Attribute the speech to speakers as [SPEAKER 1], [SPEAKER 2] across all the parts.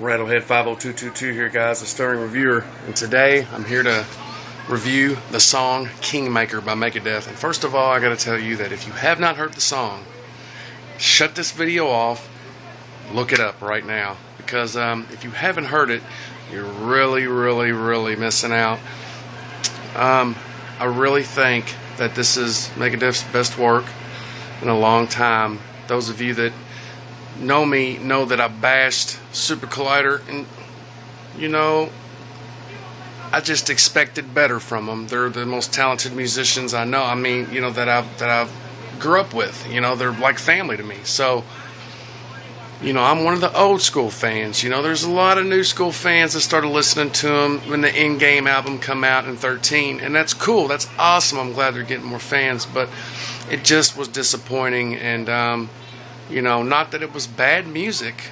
[SPEAKER 1] Rattlehead 50222 here, guys, a stirring reviewer, and today I'm here to review the song Kingmaker by Megadeth. And first of all, I gotta tell you that if you have not heard the song, shut this video off, look it up right now, because if you haven't heard it, you're really missing out. I really think that this is Megadeth's best work in a long time. Those of you that know me know that I bashed Super Collider, and you know, I just expected better from them. They're the most talented musicians I know. I mean, you know, that I grew up with. You know, they're like family to me. So, you know, I'm one of the old school fans. You know, there's a lot of new school fans that started listening to them when the In-Game album come out in 2013, and that's cool. That's awesome. I'm glad they're getting more fans, but it just was disappointing. And you know, not that it was bad music.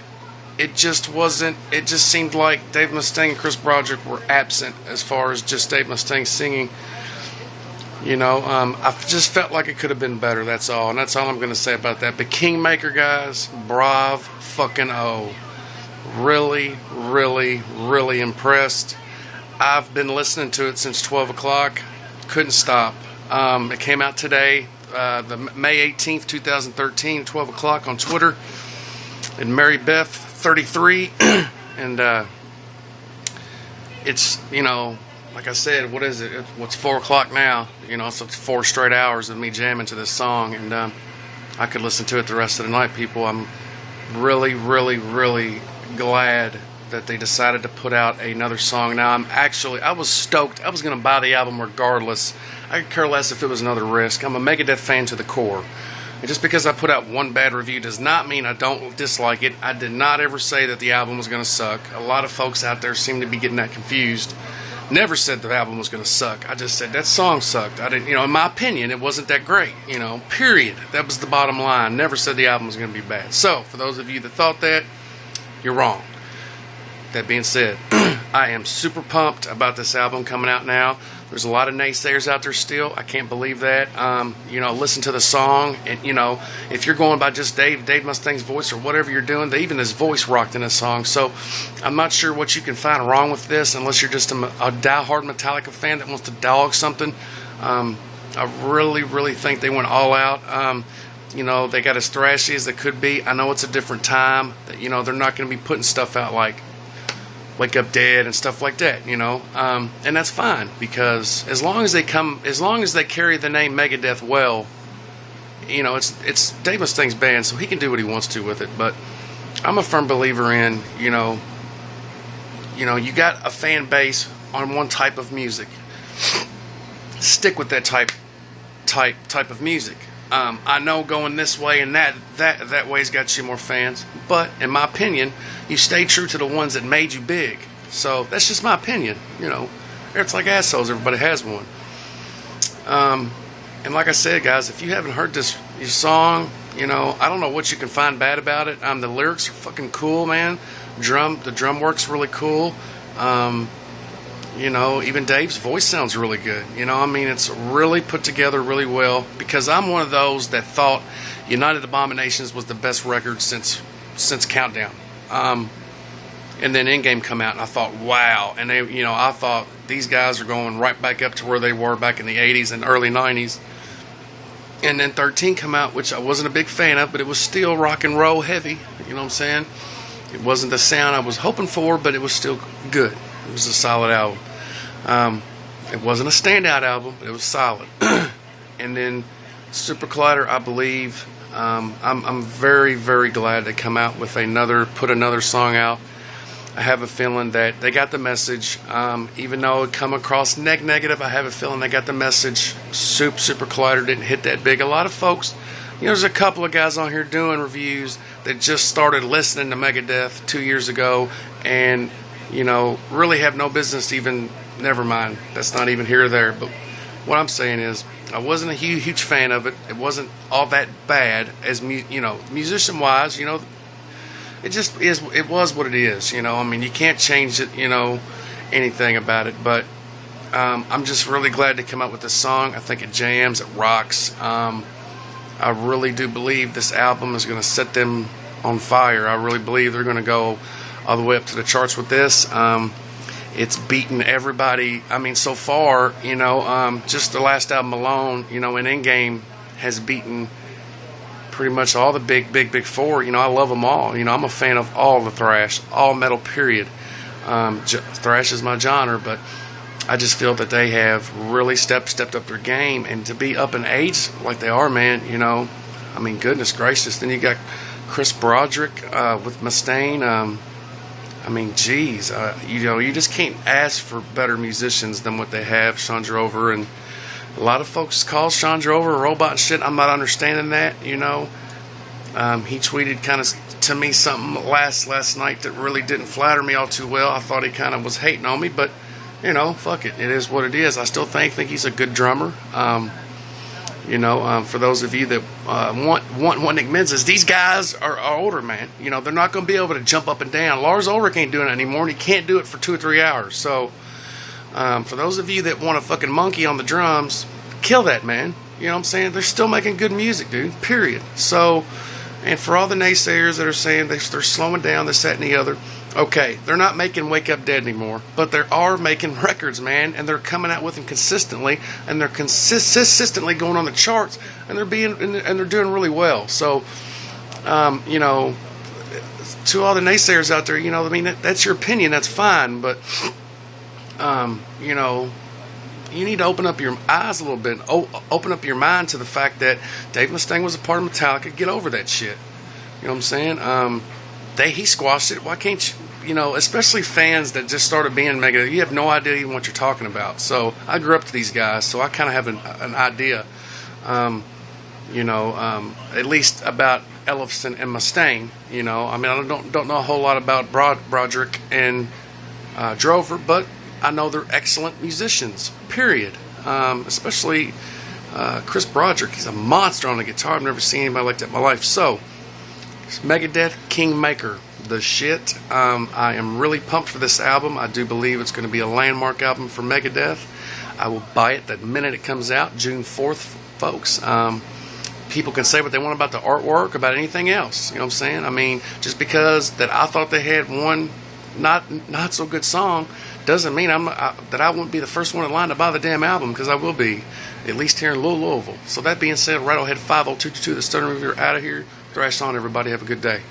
[SPEAKER 1] It just wasn't. It just seemed like Dave Mustaine and Chris Broderick were absent as far as just Dave Mustaine singing. You know, I just felt like it could have been better. That's all, and that's all I'm going to say about that. But Kingmaker, guys, bravo fucking oh, really impressed. I've been listening to it since 12 o'clock. Couldn't stop. It came out today, the May 18th, 2013, 12 o'clock on Twitter. And Mary Beth 33, and it's, you know, like I said, what is it? What's 4 o'clock now? You know, so it's 4 straight hours of me jamming to this song, and I could listen to it the rest of the night, people. I'm really glad that they decided to put out another song. Now, I was stoked. I was going to buy the album regardless. I could care less if it was another risk. I'm a Megadeth fan to the core. And just because I put out one bad review does not mean I don't dislike it. I did not ever say that the album was going to suck. A lot of folks out there seem to be getting that confused. Never said the album was going to suck. I just said that song sucked. I didn't, you know, in my opinion, it wasn't that great, you know, period. That was the bottom line. Never said the album was going to be bad. So, for those of you that thought that, you're wrong. That being said, I am super pumped about this album coming out now. There's a lot of naysayers out there still. I can't believe that. You know, listen to the song, and you know, if you're going by just Dave Mustaine's voice or whatever you're doing, even his voice rocked in this song. So I'm not sure what you can find wrong with this, unless you're just a diehard Metallica fan that wants to dog something. I really think they went all out. You know, they got as thrashy as they could be. I know it's a different time. You know, they're not going to be putting stuff out like Wake Up Dead and stuff like that, you know, and that's fine, because as long as they carry the name Megadeth well, you know, it's Dave Mustaine's band, so he can do what he wants to with it. But I'm a firm believer in, you know, you got a fan base on one type of music, stick with that type of music. I know going this way and that way's got you more fans, but in my opinion, you stay true to the ones that made you big. So that's just my opinion. You know, it's like assholes. Everybody has one. And like I said, guys, if you haven't heard this song, you know, I don't know what you can find bad about it. The lyrics are fucking cool, man. The drum work's really cool. You know, even Dave's voice sounds really good. You know, I mean, it's really put together really well, because I'm one of those that thought United Abominations was the best record since Countdown. And then In-Game come out, and I thought, wow. And they, you know, I thought these guys are going right back up to where they were back in the 80s and early 90s. And then 13 come out, which I wasn't a big fan of, but it was still rock and roll heavy. You know what I'm saying? It wasn't the sound I was hoping for, but it was still good. It was a solid album. It wasn't a standout album, but it was solid. And then Super Collider, I believe, I'm very glad they come out with put another song out. I have a feeling that they got the message. Even though it come across negative, I have a feeling they got the message. Super Collider didn't hit that big. A lot of folks, you know, there's a couple of guys on here doing reviews that just started listening to Megadeth 2 years ago, and you know, really have no business even. Never mind, that's not even here or there. But what I'm saying is, I wasn't a huge fan of it. It wasn't all that bad as you know, musician wise. You know, it just is. It was what it is. You know, I mean, you can't change it. You know, anything about it. But I'm just really glad to come out with this song. I think it jams. It rocks. I really do believe this album is going to set them on fire. I really believe they're going to go all the way up to the charts with this. It's beaten everybody. I mean, so far, you know, just the last album alone, you know, in Endgame has beaten pretty much all the big four. You know, I love them all. You know, I'm a fan of all the thrash, all metal, period. Thrash is my genre, but I just feel that they have really stepped up their game, and to be up in age like they are, man, you know, I mean, goodness gracious. Then you got Chris Broderick with Mustaine. I mean, geez, you know, you just can't ask for better musicians than what they have. Sean Drover, and a lot of folks call Sean Drover a robot and shit. I'm not understanding that, you know. He tweeted kind of to me something last night that really didn't flatter me all too well. I thought he kind of was hating on me, but, you know, fuck it. It is what it is. I still think he's a good drummer. You know, for those of you that want Nick Menzies, these guys are older, man. You know, they're not going to be able to jump up and down. Lars Ulrich ain't doing it anymore, and he can't do it for 2 or 3 hours. So, for those of you that want a fucking monkey on the drums, kill that, man. You know what I'm saying? They're still making good music, dude. Period. So, and for all the naysayers that are saying they're slowing down, this, that, and the other, okay, they're not making Wake Up Dead anymore, but they are making records, man, and they're coming out with them consistently, and they're consistently going on the charts, and they're doing really well. So, you know, to all the naysayers out there, you know, I mean, that's your opinion, that's fine, but, you know, you need to open up your eyes a little bit, open up your mind to the fact that Dave Mustaine was a part of Metallica. Get over that shit. You know what I'm saying? He squashed it. Why can't you know, especially fans that just started being Megadeth, you have no idea even what you're talking about. So I grew up to these guys, so I kind of have an idea, you know, at least about Ellefson and Mustaine. You know, I mean, I don't know a whole lot about Broderick and Drover, but I know they're excellent musicians, period. Especially Chris Broderick. He's a monster on the guitar. I've never seen anybody like that in my life. So, Megadeth-Kingmaker, the shit. I am really pumped for this album. I do believe it's going to be a landmark album for Megadeth. I will buy it the minute it comes out, June 4th, folks. People can say what they want about the artwork, about anything else. You know what I'm saying? I mean, just because that I thought they had one not so good song doesn't mean that I won't be the first one in line to buy the damn album, because I will be, at least here in Louisville. So that being said, Rattlehead 5022, the Stern Reviewer, out of here. Thrash on, everybody. Have a good day.